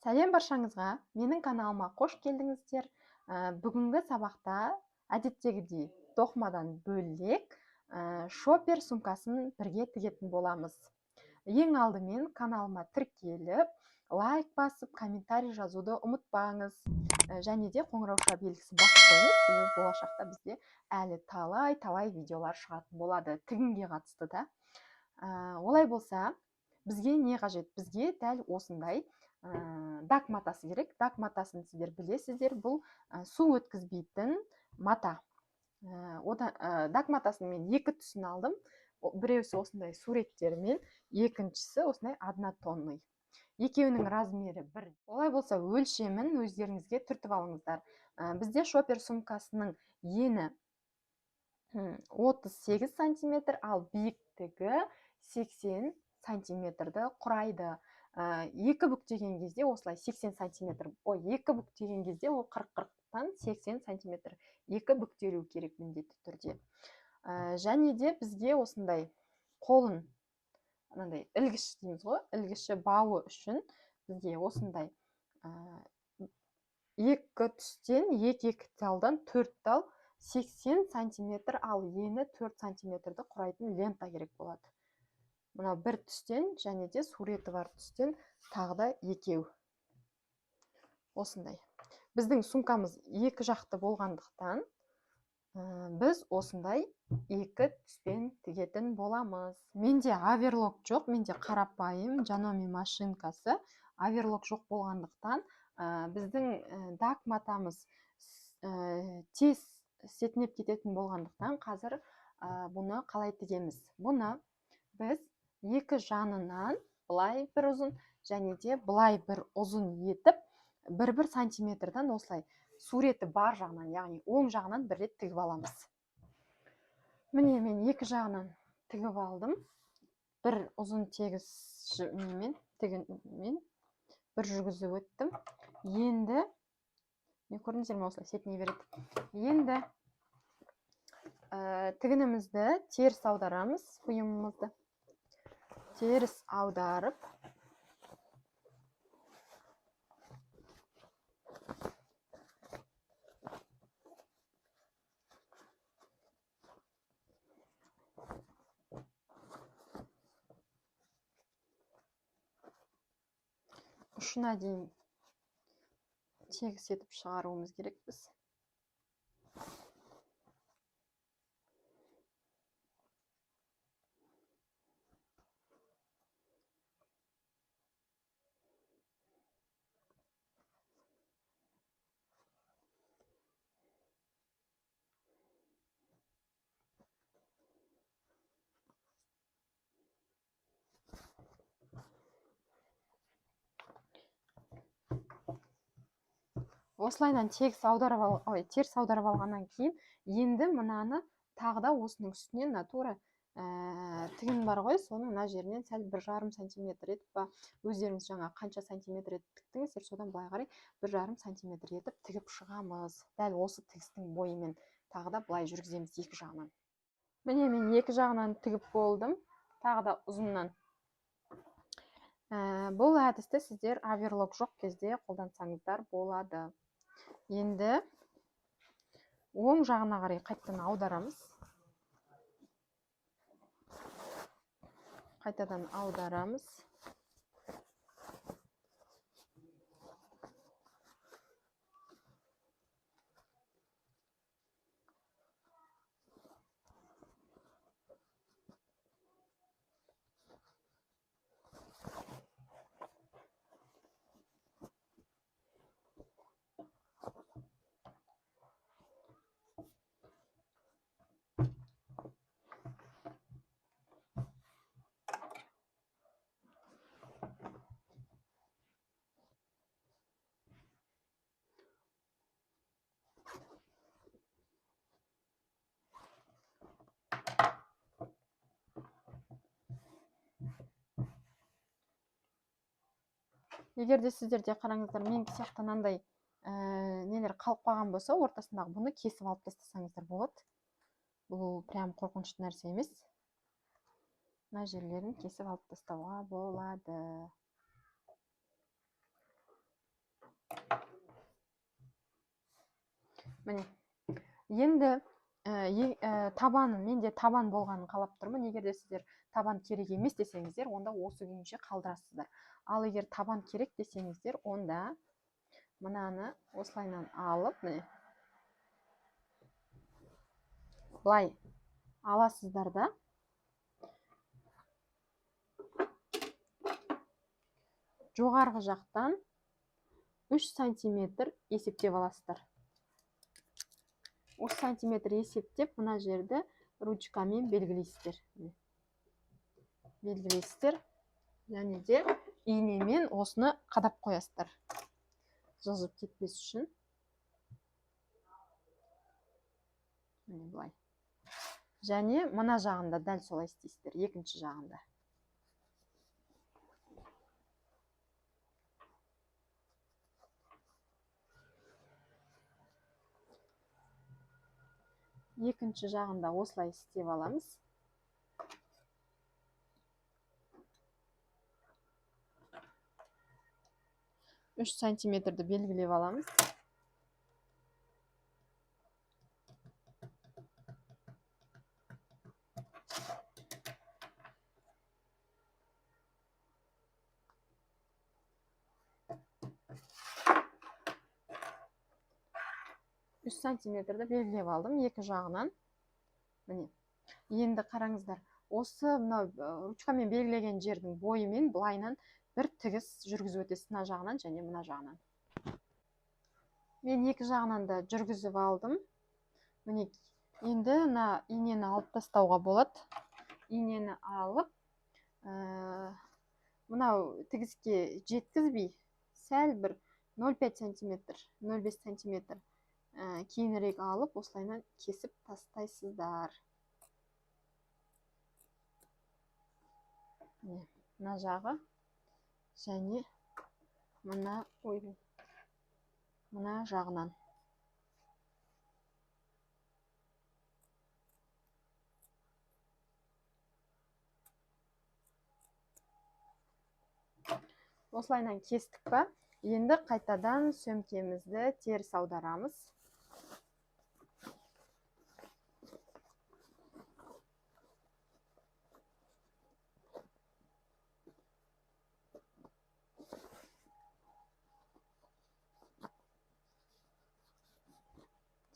Сәлем баршаңызға, менің каналыма қош келдіңіздер. Бүгінгі сабақта әдеттегідей тоқмадан бөлек шопер сумкасын бірге тігетін боламыз. Ең алдымен каналыма тіркеліп, лайк басып, комментарий жазуды ұмытпаңыз. Және де қоңырауша белгісін басып қойыңыз, себебі болашақта бізде әлі талай видеолар шығатын болады, тігінге қатысты да. Олай болса, бізге не қажет? Бізге дәл осындай дак матасы керек. Дак матасын сіздер білесіздер, бұл су өткізбейтін мата. Дак матасының мен екі түсін алдым. Біреусі осындай суреттермен, екіншісі осындай однотонный. Екеуінің размері бір. Олай болса, өлшемін өздеріңізге түртіп алыңыздар. Бізде шопер сумкасының ені 38 сантиметр, ал биіктігі 80 сантиметрді құрайды. Екі бүктеген кезде осылай 80 сантиметр, екі бүктеген кезде ол 40-40-тан 80 сантиметр екі бүктелу керек міндетті түрде. Және де бізге осындай қолын, ілгіш дейміз ғой, ілгіші бауы үшін бізге осындай екі түстен, екі талдан 4 тал 80 сантиметр, ал ені 4 сантиметрді құрайтын лента керек болады. Мына бір түстен, және де суреті бар түстен тағы да екеу. Осындай. Біздің сумкамыз екі жақты болғандықтан, біз осындай екі түспен тігетін боламыз. Менде аверлок жоқ, менде қарапайым Janome машинкасы. Аверлок жоқ болғандықтан, біздің дак матамыз тез сетінеп кететін болғандықтан, қазір бұны қалай тігеміз? Бұны біз екі жанынан былай бір ұзын, және де былай бір ұзын етіп, 1-1 сантиметрдан осылай суреті бар жағынан, яғни оң жағынан бір рет тігіп аламыз. Міне мен екі жағынан тігіп алдым. Бір ұзын тегіс тігінмен бір жүргізіп өттім. Енді, не көрдіңіздер ме, осылай сетіне береді. Енді тігінімізді теріс аударамыз, бұйымымызды. Теріс аударып, ұшына дейін тегіс етіп шығаруымыз керек біз. Осылайдан теріс аударып алғаннан кейін, енді мынаны тағы да осының үстінен натура тігін бар ғой, соның мына жерінен сәл 1,5 сантиметр етіп па, өздеріңіз жаңа қанша сантиметр етіп тіктіңіздер, содан былай қарай 1,5 сантиметр етіп тігіп шығамыз. Дәл осы тігістің бойымен тағы да былай жүргіземіз екі жағынан. Міне мен екі жағынан тігіп болдым, тағы да ұзыннан. Бұл әдісті сіздер аверлок жоқ кезде қолдансаңыздар болады. Енді оң жағына қарай қайтадан аударамыз. Қайтадан аударамыз. Егер де сіздерде қараңыздар, мен сияқты мынандай нелер қалып қалған болса, ортасындағы бұны кесіп алып тастасаңыздар болады. Бұл прям қорқынышты нәрсе емес. Мына жерлерін кесіп алып тастауға болады. міне енді табанын, менде табан болғанын қалап тұрмын. Егер де сіздер табан керек емес десеңіздер, онда осы күйінше қалдырасыздар. Ал егер табан керек десеңіздер, онда мынаны осылайынан алып, міне былай аласыздар да жоғарғы жақтан 3 сантиметр есептеп аласыздар. 3 сантиметр есептеп, мына жерді ручкамен белгілейсіздер. Және де иінемен осыны қадап қоясыздар. Жылжып кетпес үшін. Міне былай. Және мына жағында дәл солай істейсіздер, екінші жағында. Екінші жағында осылай істеп аламыз. Үш сантиметрді белгілеп аламыз. Үш сантиметрді белгілеп алдым екі жағынан. Міне. Енді қараңыздар. Осы ручкамен белгілеген жердің бойымен былайынан бір тігіс жүргізіп өтесіз, мына жағынан және мына жағынан. Мен екі жағынан да жүргізіп алдым. Міне, енді инені алып тастауға болады. Инені алып, мынау тігіске жеткізбей, сәл бір 0,5 сантиметр, 0,5 сантиметр кейінірек алып, осылайынан кесіп тастайсыздар. Мына жағы және мына жағынан. Осылайынан кестік па? Енді қайтадан сөмкемізді теріс аударамыз.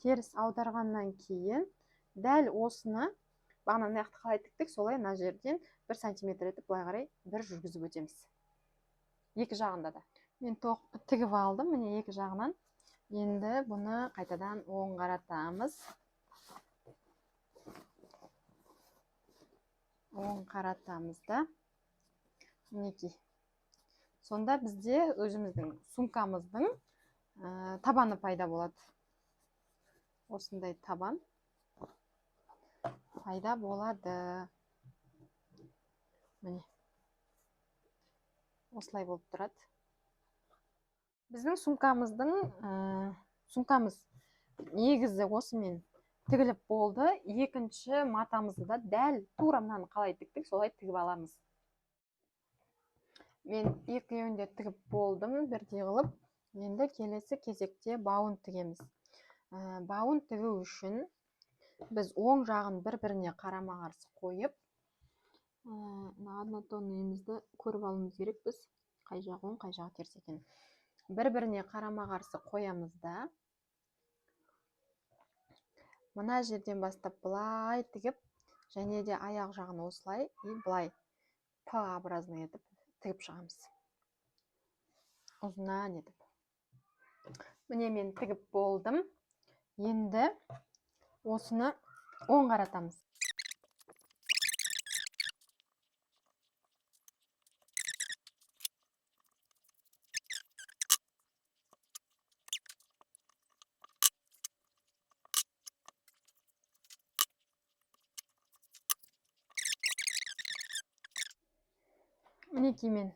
Теріс аударғаннан кейін дәл осыны бағана аяқты қалай тіктік, солай мына жерден 1 сантиметр етіп былай қарай бір жүргізіп өтеміз. Екі жағында да. Мен тігіп алдым, міне екі жағынан. Енді бұны қайтадан оң қаратамыз. Оң қаратамыз да. Мінекей. Сонда бізде өзіміздің сумкамыздың табаны пайда болады. Осындай табан пайда болады. Міне. Осылай болып тұрады. Біздің сумкамыз негізі осымен тігіліп болды. Екінші матамызды да дәл тура мынаны қалай тіктік, солай тігіп аламыз. Мен екеуін де тігіп болдым, бірдей қылып. Енді келесі кезекте бауын тігеміз. Бауын тігу үшін біз оң жағын бір-біріне қарама-қарсы қойып, однотонныйымызды көріп алуымыз керек біз. Қай жағы оң, қай жағы теріс екен. Бір-біріне қарама-қарсы қоямыз да. Мына жерден бастап былай тігіп, және де аяқ жағын осылай, былай П-образный етіп тігіп шығамыз. Ұзынан етіп. Міне мен тігіп болдым. Енді осыны оң қаратамыз. Мінекей мен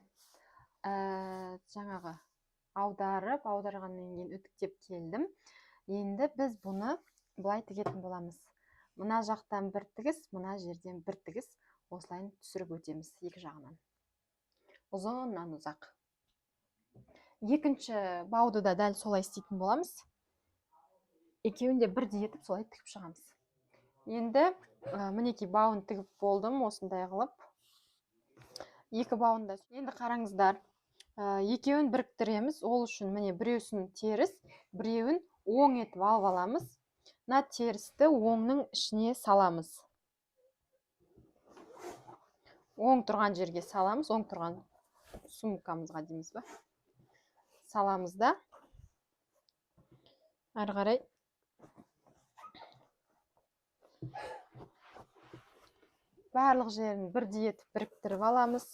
жаңағы аударғаннан кейін үтіктеп келдім. Енді біз бұны былай тігетін боламыз. Мына жақтан бір тігіс, мына жерден бір тігіс, осылайын түсіріп өтеміз екі жағынан. Ұзыннан ұзақ. Екінші бауды да дәл солай істейтін боламыз. екеуін де бірдей етіп солай тігіп шығамыз. Енді мінекей бауын тігіп болдым осындай қылып. Екі бауында. Енді қараңыздар, екеуін біріктіреміз. Ол үшін міне біреусін теріс, біреуін оң етіп алып аламыз. Мына терісті оңның ішіне саламыз. Оң тұрған жерге саламыз, оң тұрған сумкамызға дейміз ба. Саламыз да ары қарай барлық жерін бірдей етіп біріктіріп аламыз.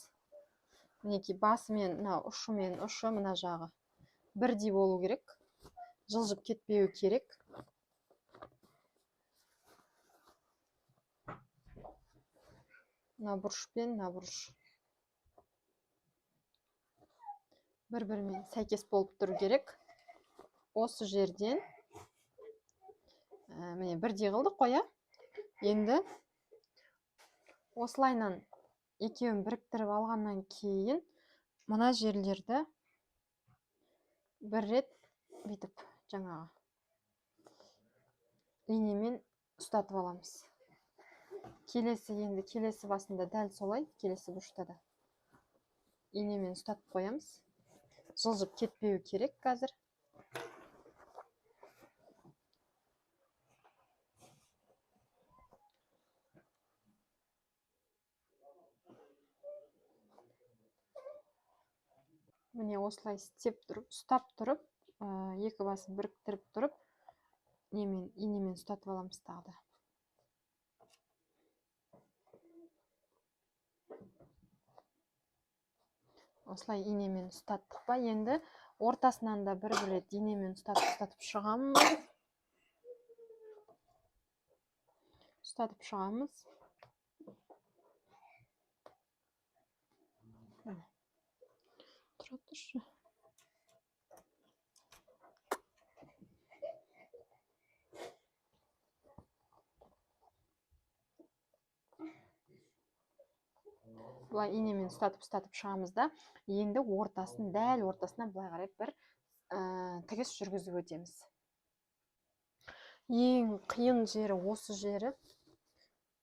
Мінекей басымен, мына ұшымен ұшы, мына жағы бірдей болу керек. Жылжып кетпеу керек. Мына бұрышпен, мына бұрыш бір-бірімен сәйкес болып тұру керек. Осы жерден міне бірдей қылдық қой, енді осылайынан екеуін біріктіріп алғаннан кейін мына жерлерді бір рет бүйтіп жаңағы инемен ұстатып аламыз. Келесі басында дәл солай, келесі бұрышта да инемен ұстатып қоямыз. Жылжып кетпеу керек қазір. Міне осылай істеп тұрып, ұстап тұрып, екі басын біріктіріп тұрып, инемен ұстатып аламыз тағы да. Осылай инемен ұстаттық па, енді ортасынан да бір рет инемен ұстатып шығамыз. Ұстатып шығамыз. Тұра тұршы. Бұлай инемен ұстатып шығамыз да, енді дәл ортасынан бұлай қарай бір тігіс жүргізіп өтеміз. Ең қиын жері осы жері.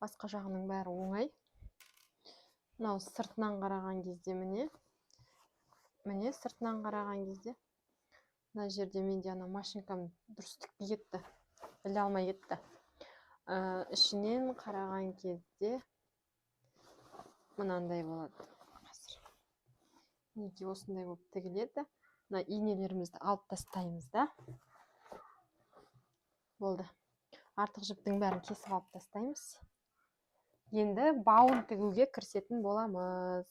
Басқа жағының бәрі оңай. Мынау сыртынан қараған кезде міне сыртынан қараған кезде мына жерде менде ана машинкам дұрыс тікпей кетті, біле алмай кетті. Ішінен қараған кезде мынандай болады. Неге осындай болып тігіледі. Мына инелерімізді алып тастаймыз да. Болды. Артық жіптің бәрін кесіп алып тастаймыз. Енді бауын тігуге кірісетін боламыз.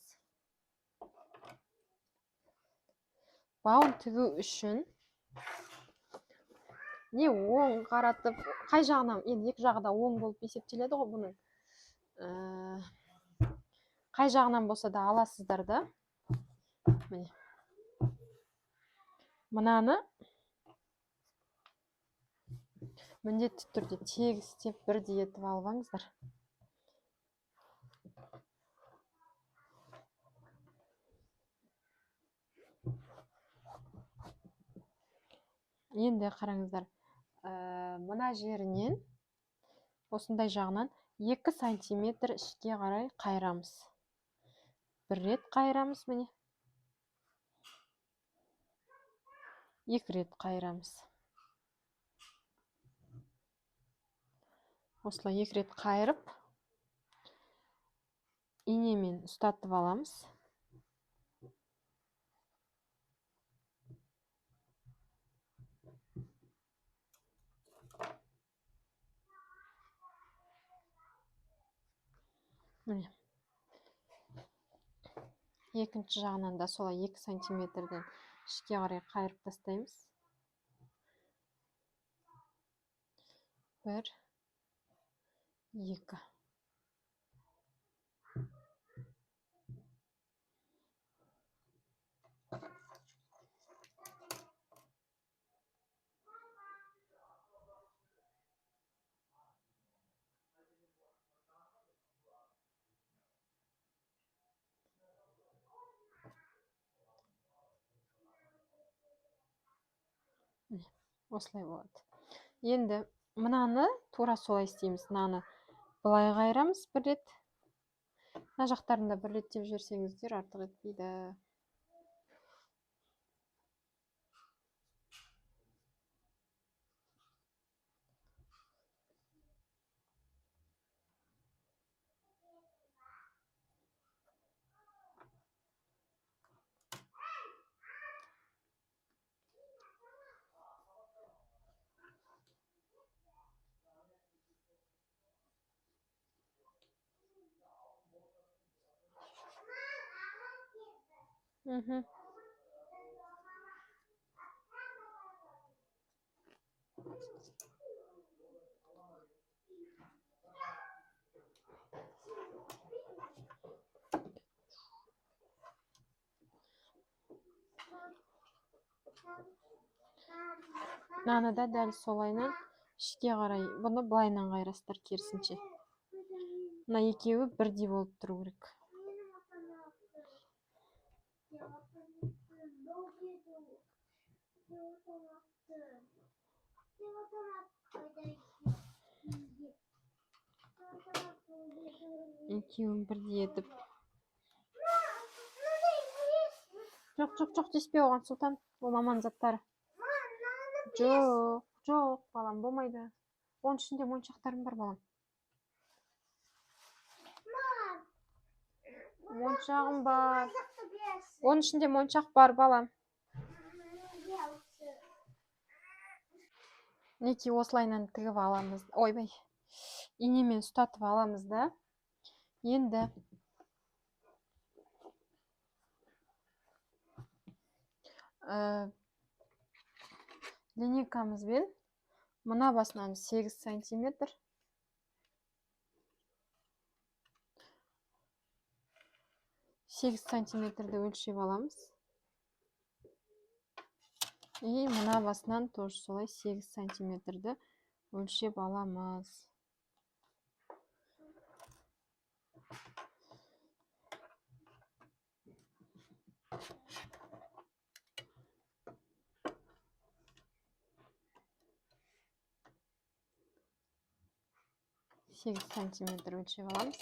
Бауын тігу үшін не оң қаратып, қай жағынан, енді екі жағы да оң болып есептеледі ғой бұның. Қай жағынан болса да аласыздар да. Міне. Мынаны міндетті түрде тегістеп бірдей етіп алып алыңыздар. Енді қараңыздар, мына жерінен осындай жағынан 2 сантиметр ішке қарай қайырамыз. Бір рет қайырамыз, міне. 2 рет қайырамыз. Осылай 2 рет қайырып, инемен ұстатып аламыз. Міне. Екінші жағынан да солай 2 сантиметрден ішке қарай қайырып тастаймыз. 1, 2. Осылай болады. Енді мынаны тура солай істейміз. Мынаны былай қайырамыз бір рет. Мына жақтарында бір реттеп жіберсеңіздер артық етпейді. Мынаны да дәл солайынан ішке қарай, бұны былайынан қайырасыздар керісінше. Мына екеуі бірдей болып тұру керек. Екеуін бірдей етіп. Жоқ, деспе оған, Сұлтан. Ол маманың заттары. Жоқ, балам, болмайды. Оның ішінде моншақтарым бар, балам. Моншағым бар. Оның ішінде моншақ бар, балам. Неке осылайынан тігіп аламыз. Ойбай. Инемен ұстатып аламыз да. Енді линейкамызбен мына басынан 8 сантиметр. 8 сантиметрді өлшеп аламыз. И мына басынан тоже солай 8 сантиметрді өлшеп аламыз. Сегіз сантиметр өлшеп аламыз.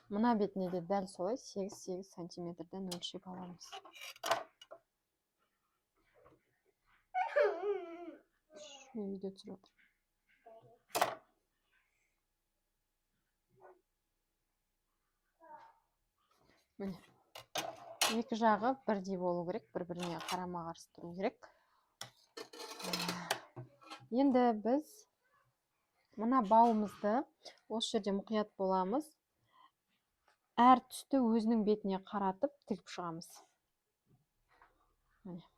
Мына бетіне де дәл солай 8 сантиметрден өлшеп аламыз. Видео түсіріп отыр. Міне. Екі жағы бірдей болу керек, бір-біріне қарама-қарсы тұру керек. Енді біз мына бауымызды осы жерде мұқият боламыз. Әр түсті өзінің бетіне қаратып тігіп шығамыз. Міне.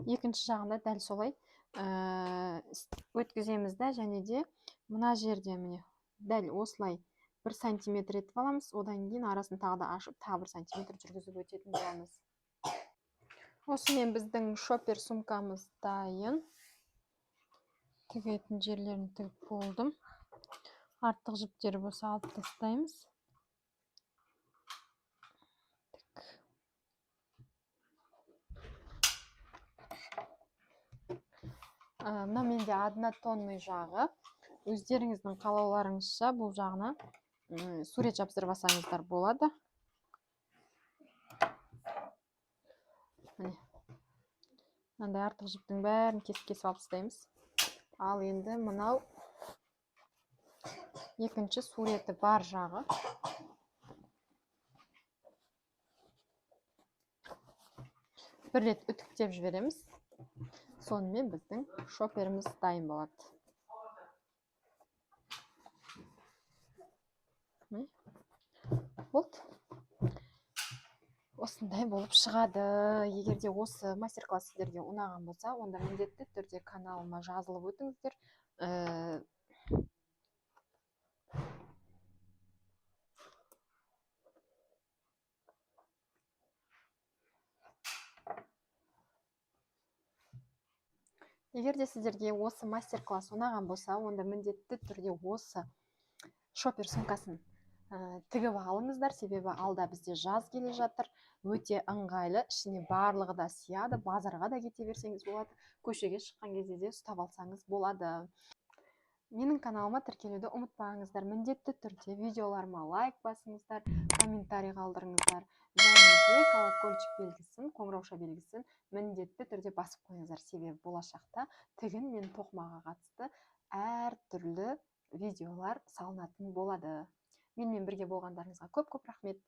Екінші жағында дәл солай өткіземіз да, және де мына жерде міне дәл осылай 1 сантиметр етіп аламыз. Одан кейін арасын тағы да ашып, тағы 1 сантиметр жүргізіп өтетін боламыз. Осымен біздің шопер сумкамыз дайын. Тігетін жерлерін тігіп болдым. Артық жіптері болса алып тастаймыз. Мына менде однотонный жағы. Өздеріңіздің қалауларыңызша бұл жағына сурет жабыстырып алсаңыздар болады. Мынандай артық жіптің бәрін кесіп алып тастаймыз. Ал енді мынау екінші суреті бар жағы. Бір рет үтіктеп жібереміз. Сонымен біздің шоперіміз дайын болады. болды. Осындай болып шығады. Егер де осы мастер-класс сіздерге ұнаған болса, онда міндетті түрде каналыма жазылып өтіңіздер. Егер де сіздерге осы мастер-класс ұнаған болса, онда міндетті түрде осы шопер сумкасын тігіп алыңыздар, себебі алда бізде жаз келе жатыр, өте ыңғайлы, ішіне барлығы да сыяды, базарға да кете берсеңіз болады, көшеге шыққан кезде де ұстап алсаңыз болады. Менің каналыма тіркелуді ұмытпаңыздар, міндетті түрде видеоларыма лайк басыңыздар, комментарий қалдырыңыздар, және де колокольчик белгісін, қоңырауша белгісін міндетті түрде басып қойыңыздар, себебі болашақта тігін мен тоқымаға қатысты әртүрлі видеолар салынатын болады. Менімен бірге болғандарыңызға көп рахмет.